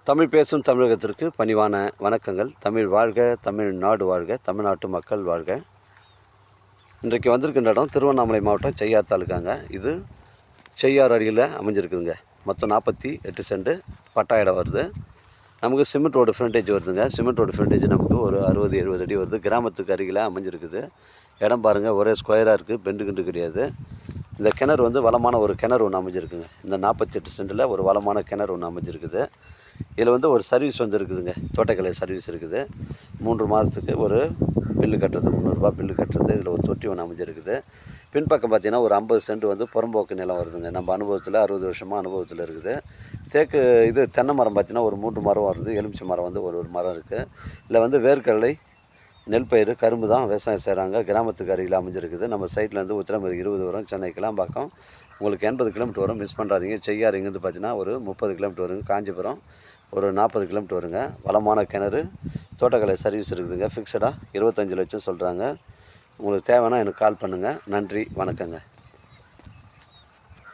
தமிழ் பேசும் தமிழகத்திற்கு பணிவான வணக்கங்கள். தமிழ் வாழ்க, தமிழ்நாடு வாழ்க, தமிழ்நாட்டு மக்கள் வாழ்க. இன்றைக்கு வந்திருக்கின்ற இடம் திருவண்ணாமலை மாவட்டம் செய்யார் தாலுக்காங்க. இது செய்யார் அருகில் அமைஞ்சிருக்குதுங்க. மொத்தம் 48 சென்ட் பட்டா இடம் வருது. நமக்கு சிமெண்ட் ரோடு ஃப்ரண்டேஜ் வருதுங்க. சிமெண்ட் ரோடு ஃப்ரண்டேஜ் நமக்கு ஒரு 60-70 அடி வருது. கிராமத்துக்கு அருகில் அமைஞ்சிருக்குது. இடம் பாருங்கள், ஒரே ஸ்கொயராக இருக்குது, பெண்டு கிண்டு கிடையாது. இந்த கிணறு வளமான ஒரு கிணறு ஒன்று அமைஞ்சிருக்குங்க. இந்த 48 சென்ட்டில் ஒரு வளமான கிணறு ஒன்று அமைஞ்சிருக்குது. இதில் ஒரு சர்வீஸ் இருக்குதுங்க. தோட்டக்கலை சர்வீஸ் இருக்குது. 3 மாதத்துக்கு ஒரு பில்லு கட்டுறது, 300 ரூபா பில்லு கட்டுறது. இதில் ஒரு தொட்டி ஒன்று அமைஞ்சிருக்குது. பின்பக்கம் பார்த்திங்கன்னா ஒரு 50 சென்ட் புறம்போக்கு நிலம் வருதுங்க. நம்ம அனுபவத்தில் 60 வருஷமாக அனுபவத்தில் இருக்குது. தென்னை மரம் பார்த்திங்கன்னா ஒரு 3 மரம் வருது. எலுமிச்சை மரம் ஒரு மரம் இருக்குது. இல்லை வேர்க்கடலை, நெல் பயிர், கரும்பு தான் விவசாயம் செய்கிறாங்க. கிராமத்துக்கு அருகில் அமைஞ்சிருக்குது. நம்ம சைட்லேருந்து உத்திரமேரி 20 வரும், சென்னை கிளாம்பாக்கம் உங்களுக்கு 80 கிலோமீட்டர் வரும். மிஸ் பண்ணுறாதீங்க. செய்யார் இங்கேருந்து பார்த்தீங்கன்னா ஒரு 30 கிலோமீட்டர் வருங்க. காஞ்சிபுரம் ஒரு 40 கிலோமீட்டர் வருங்க. வளமான கிணறு, தோட்டக்கலை சர்வீஸ் இருக்குதுங்க. ஃபிக்ஸடாக 25 லட்சம் சொல்கிறாங்க. உங்களுக்கு தேவைன்னா எனக்கு கால் பண்ணுங்கள். நன்றி, வணக்கங்க.